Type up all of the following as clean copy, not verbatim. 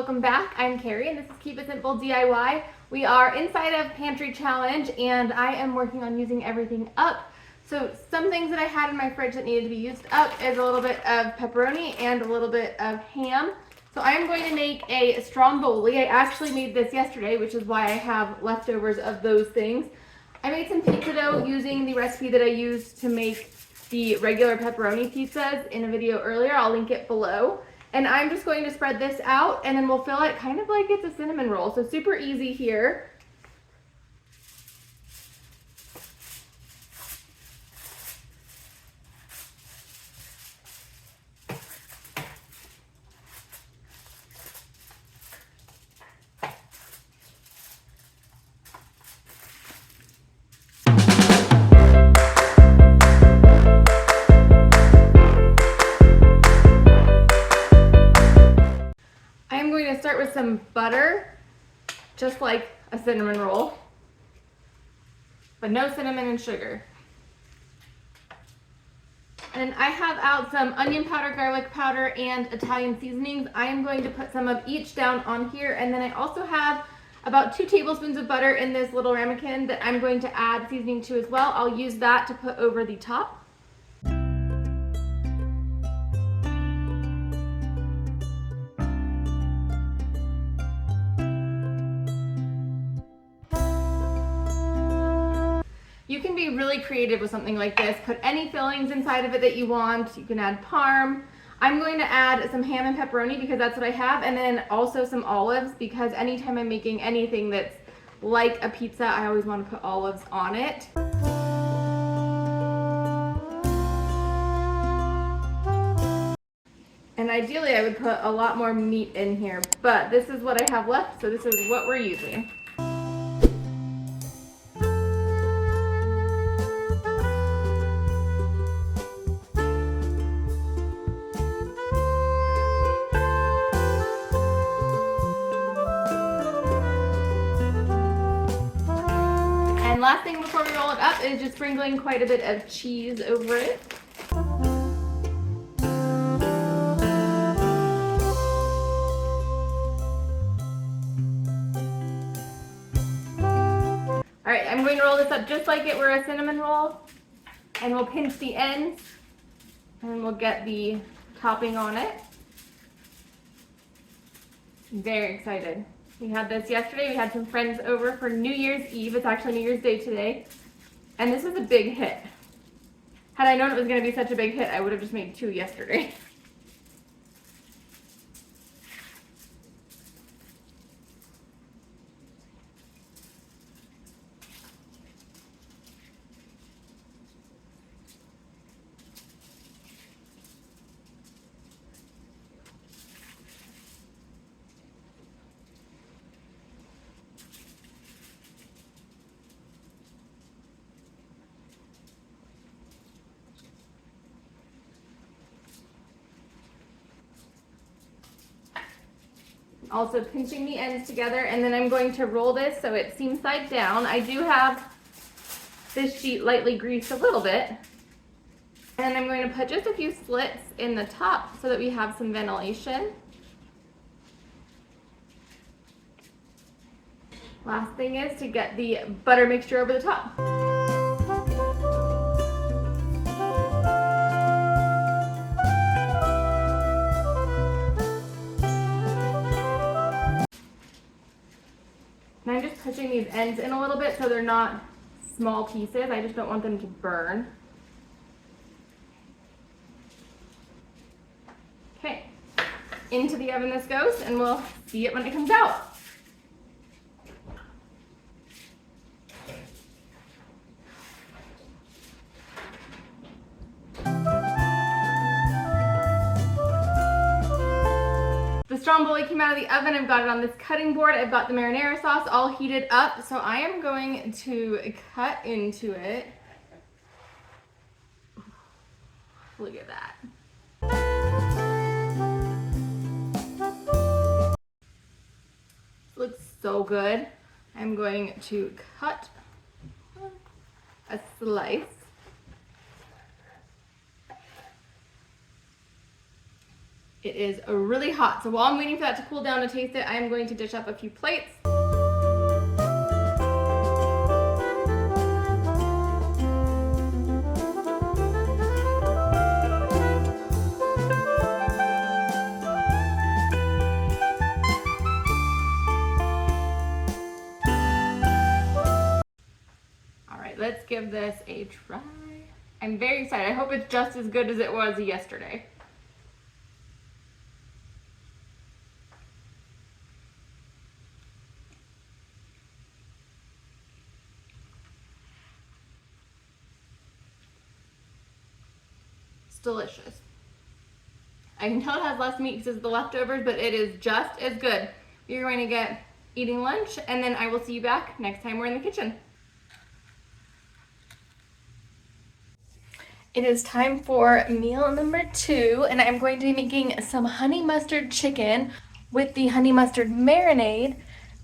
welcome back. I'm Carrie and this is Keep It Simple DIY. We are inside of Pantry Challenge and I am working on using everything up. So some things that I had in my fridge that needed to be used up is a little bit of pepperoni and a little bit of ham. So I am going to make a Stromboli. I actually made this yesterday, which is why I have leftovers of those things. I made some pizza dough using the recipe that I used to make the regular pepperoni pizzas in a video earlier. I'll link it below. And I'm just going to spread this out and then we'll fill it kind of like it's a cinnamon roll. So super easy here. Start with some butter, just like a cinnamon roll, but no cinnamon and sugar. And I have out some onion powder, garlic powder, and Italian seasonings. I am going to put some of each down on here, and then I also have about 2 tablespoons of butter in this little ramekin that I'm going to add seasoning to as well. I'll use that to put over the top. You can be really creative with something like this. Put any fillings inside of it that you want. You can add parm. I'm going to add some ham and pepperoni because that's what I have, and then also some olives because anytime I'm making anything that's like a pizza, I always want to put olives on it. And ideally I would put a lot more meat in here, but this is what I have left, so this is what we're using. And last thing before we roll it up is just sprinkling quite a bit of cheese over it. Alright, I'm going to roll this up just like it were a cinnamon roll, and we'll pinch the ends and we'll get the topping on it. I'm very excited. We had this yesterday. We had some friends over for New Year's Eve. It's actually New Year's Day today. And this was a big hit. Had I known it was going to be such a big hit, I would have just made 2 yesterday. Also pinching the ends together, and then I'm going to roll this so it seams side down. I do have this sheet lightly greased a little bit, and I'm going to put just a few slits in the top so that we have some ventilation. Last thing is to get the butter mixture over the top. And I'm just pushing these ends in a little bit so they're not small pieces. I just don't want them to burn. Okay, into the oven this goes, and we'll see it when it comes out. The Stromboli came out of the oven. I've got it on this cutting board. I've got the marinara sauce all heated up. So I am going to cut into it. Look at that. Looks so good. I'm going to cut a slice. It is really hot. So while I'm waiting for that to cool down to taste it, I am going to dish up a few plates. All right, let's give this a try. I'm very excited. I hope it's just as good as it was yesterday. Delicious. I can tell it has less meat because it's the leftovers, but it is just as good. You're going to get eating lunch, and then I will see you back next time we're in the kitchen. It is time for meal number 2, and I'm going to be making some honey mustard chicken with the honey mustard marinade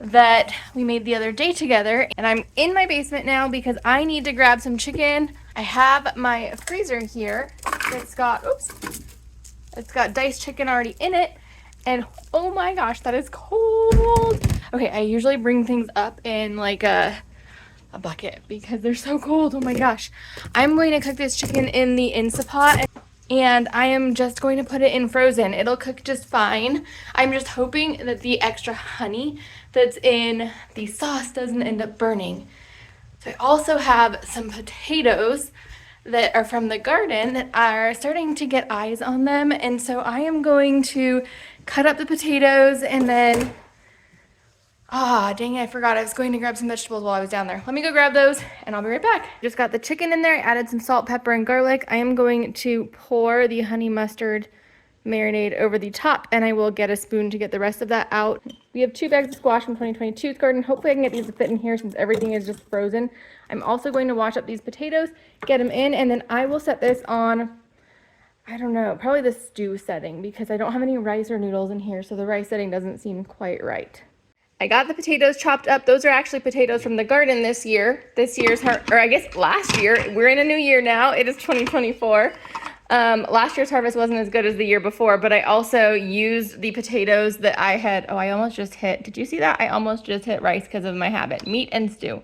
that we made the other day together. And I'm in my basement now because I need to grab some chicken. I have my freezer here. It's got diced chicken already in it. And oh my gosh, that is cold. Okay, I usually bring things up in like a bucket because they're so cold. Oh my gosh. I'm going to cook this chicken in the Instant Pot, and I am just going to put it in frozen. It'll cook just fine. I'm just hoping that the extra honey that's in the sauce doesn't end up burning. So I also have some potatoes that are from the garden that are starting to get eyes on them, and so I am going to cut up the potatoes and then dang it, I forgot I was going to grab some vegetables while I was down there. Let me go grab those and I'll be right back. Just got the chicken in there. I added some salt, pepper, and garlic. I am going to pour the honey mustard marinade over the top, and I will get a spoon to get the rest of that out. We have 2 bags of squash from 2022's garden. Hopefully I can get these to fit in here since everything is just frozen. I'm also going to wash up these potatoes, get them in, and then I will set this on, I don't know, probably the stew setting because I don't have any rice or noodles in here, so the rice setting doesn't seem quite right. I got the potatoes chopped up. Those are actually potatoes from the garden this year. This year's, or I guess last year. We're in a new year now. It is 2024. Last year's harvest wasn't as good as the year before, but I also used the potatoes that I had. Oh, I almost just hit. Did you see that? I almost just hit rice because of my habit. Meat and stew.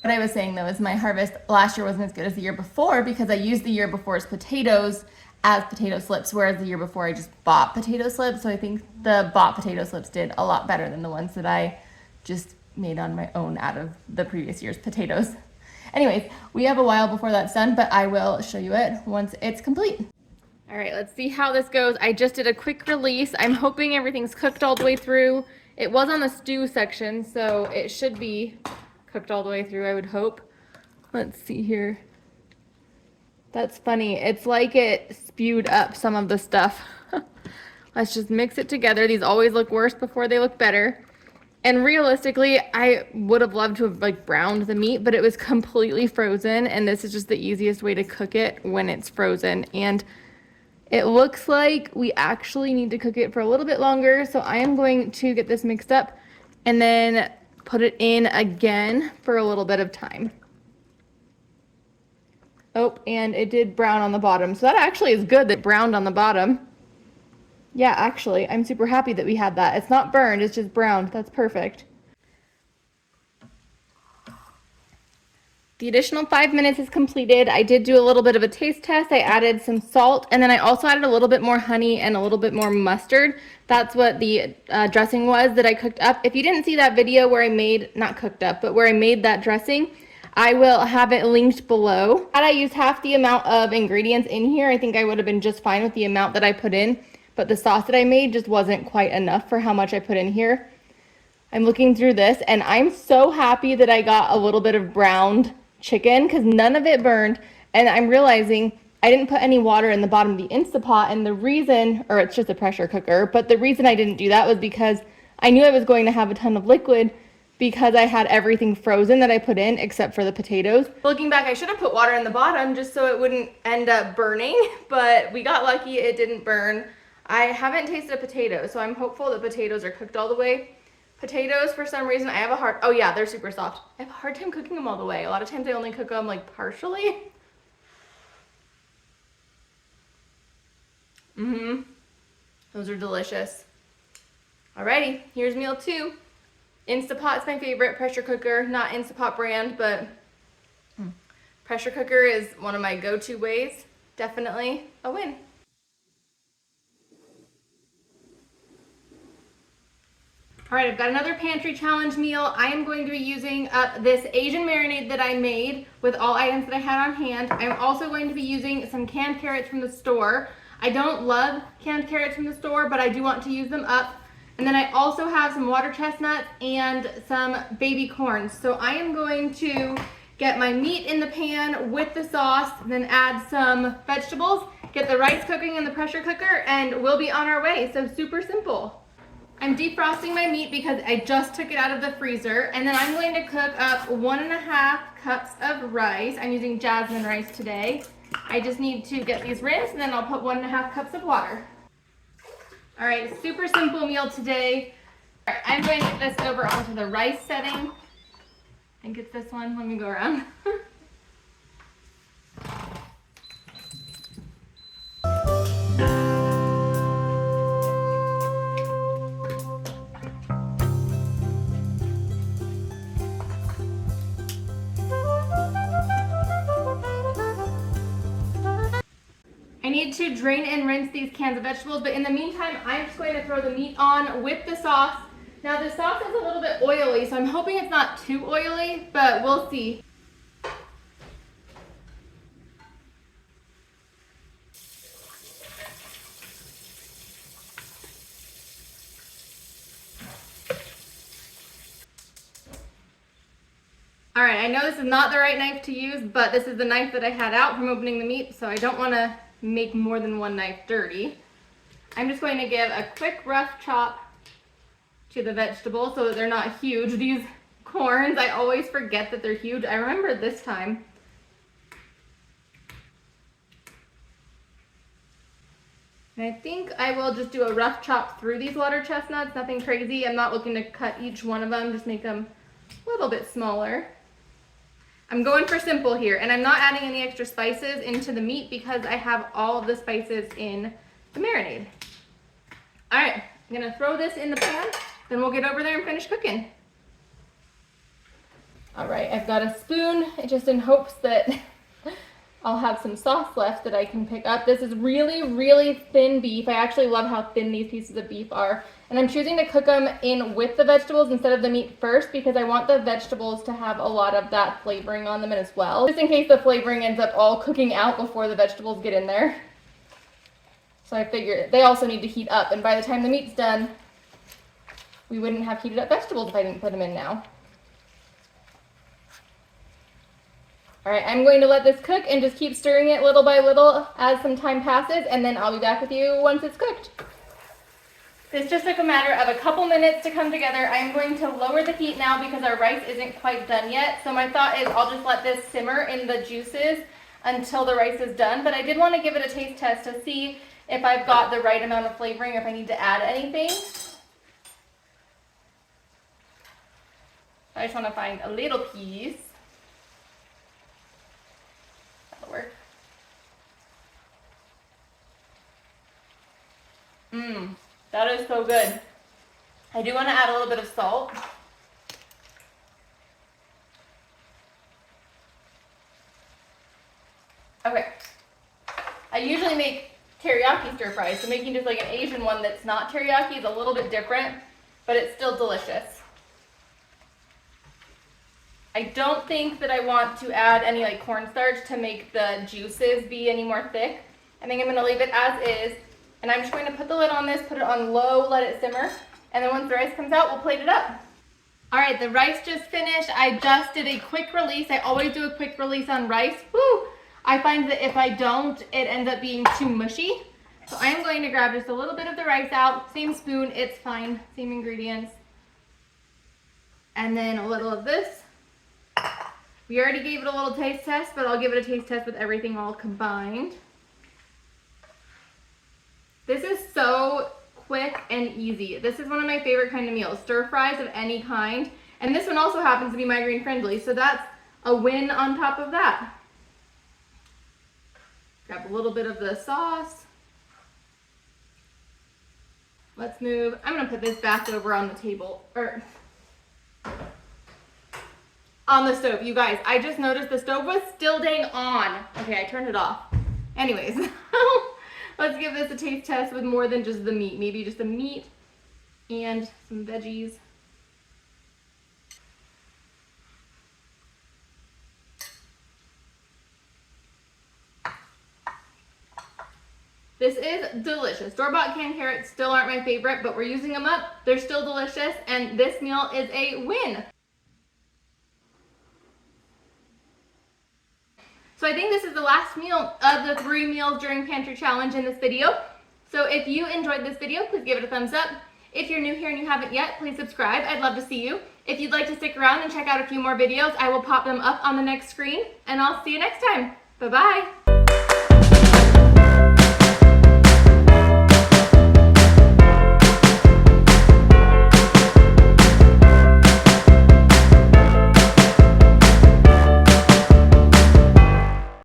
What I was saying though is my harvest last year wasn't as good as the year before because I used the year before's potatoes as potato slips, whereas the year before I just bought potato slips. So I think the bought potato slips did a lot better than the ones that I just made on my own out of the previous year's potatoes. Anyways, we have a while before that's done, but I will show you it once it's complete. All right, let's see how this goes. I just did a quick release. I'm hoping everything's cooked all the way through. It was on the stew section, so it should be cooked all the way through, I would hope. Let's see here. That's funny. It's like it spewed up some of the stuff. Let's just mix it together. These always look worse before they look better. And realistically, I would have loved to have like browned the meat, but it was completely frozen, and this is just the easiest way to cook it when it's frozen. And it looks like we actually need to cook it for a little bit longer, so I am going to get this mixed up and then put it in again for a little bit of time. Oh, and it did brown on the bottom. So that actually is good that it browned on the bottom. Yeah, actually, I'm super happy that we had that. It's not burned, it's just browned. That's perfect. The additional 5 minutes is completed. I did do a little bit of a taste test. I added some salt, and then I also added a little bit more honey and a little bit more mustard. That's what the dressing was that I cooked up. If you didn't see that video where I made, not cooked up, but where I made that dressing, I will have it linked below. Had I used half the amount of ingredients in here, I think I would have been just fine with the amount that I put in, but the sauce that I made just wasn't quite enough for how much I put in here. I'm looking through this, and I'm so happy that I got a little bit of browned chicken because none of it burned, and I'm realizing I didn't put any water in the bottom of the Instant Pot, and the reason, or it's just a pressure cooker, but the reason I didn't do that was because I knew I was going to have a ton of liquid because I had everything frozen that I put in except for the potatoes. Looking back, I should have put water in the bottom just so it wouldn't end up burning, but we got lucky, it didn't burn. I haven't tasted a potato, so I'm hopeful that potatoes are cooked all the way. Potatoes, for some reason, I have a hard, oh yeah, they're super soft. I have a hard time cooking them all the way. A lot of times I only cook them like partially. Those are delicious. Alrighty, here's meal 2. Instapot's my favorite pressure cooker, not Instapot brand, but pressure cooker is one of my go-to ways. Definitely a win. All right, I've got another pantry challenge meal. I am going to be using up this Asian marinade that I made with all items that I had on hand. I'm also going to be using some canned carrots from the store. I don't love canned carrots from the store, but I do want to use them up. And then I also have some water chestnuts and some baby corn. So I am going to get my meat in the pan with the sauce, then add some vegetables, get the rice cooking in the pressure cooker, and we'll be on our way. So super simple. I'm defrosting my meat because I just took it out of the freezer, and then I'm going to cook up 1.5 cups of rice. I'm using jasmine rice today. I just need to get these rinsed, and then I'll put 1.5 cups of water. All right, super simple meal today. All right, I'm going to get this over onto the rice setting. I think it's this one. Let me go around. I need to drain and rinse these cans of vegetables, but in the meantime, I'm just going to throw the meat on with the sauce. Now the sauce is a little bit oily, so I'm hoping it's not too oily, but we'll see. All right, I know this is not the right knife to use, but this is the knife that I had out from opening the meat, so I don't want to make more than one knife dirty. I'm just going to give a quick rough chop to the vegetables so that they're not huge. These corns, I always forget that they're huge. I remember this time. And I think I will just do a rough chop through these water chestnuts, nothing crazy. I'm not looking to cut each one of them, just make them a little bit smaller. I'm going for simple here, and I'm not adding any extra spices into the meat because I have all of the spices in the marinade. All right, I'm gonna throw this in the pan, then we'll get over there and finish cooking. All right, I've got a spoon, just in hopes that I'll have some sauce left that I can pick up. This is really, really thin beef. I actually love how thin these pieces of beef are. And I'm choosing to cook them in with the vegetables instead of the meat first because I want the vegetables to have a lot of that flavoring on them as well. Just in case the flavoring ends up all cooking out before the vegetables get in there. So I figured they also need to heat up, and by the time the meat's done, we wouldn't have heated up vegetables if I didn't put them in now. All right, I'm going to let this cook and just keep stirring it little by little as some time passes, and then I'll be back with you once it's cooked. This just took a matter of a couple minutes to come together. I'm going to lower the heat now because our rice isn't quite done yet. So my thought is I'll just let this simmer in the juices until the rice is done. But I did want to give it a taste test to see if I've got the right amount of flavoring, if I need to add anything. I just want to find a little piece. That'll work. That is so good. I do want to add a little bit of salt. Okay. I usually make teriyaki stir fries, so making just like an Asian one that's not teriyaki is a little bit different, but it's still delicious. I don't think that I want to add any like cornstarch to make the juices be any more thick. I think I'm going to leave it as is. And I'm just going to put the lid on this, put it on low, let it simmer. And then once the rice comes out, we'll plate it up. All right, the rice just finished. I just did a quick release. I always do a quick release on rice. Woo! I find that if I don't, it ends up being too mushy. So I'm going to grab just a little bit of the rice out. Same spoon, it's fine. Same ingredients. And then a little of this. We already gave it a little taste test, but I'll give it a taste test with everything all combined. This is so quick and easy. This is one of my favorite kind of meals, stir fries of any kind. And this one also happens to be migraine friendly, so that's a win on top of that. Grab a little bit of the sauce. Let's move. I'm gonna put this back over on the table, or on the stove. You guys, I just noticed the stove was still dang on. Okay, I turned it off. Anyways, let's give this a taste test with more than just the meat. Maybe just the meat and some veggies. This is delicious. Store-bought canned carrots still aren't my favorite, but we're using them up. They're still delicious, and this meal is a win. So I think this is the last meal of the 3 meals during Pantry Challenge in this video. So if you enjoyed this video, please give it a thumbs up. If you're new here and you haven't yet, please subscribe. I'd love to see you. If you'd like to stick around and check out a few more videos, I will pop them up on the next screen, and I'll see you next time. Bye-bye.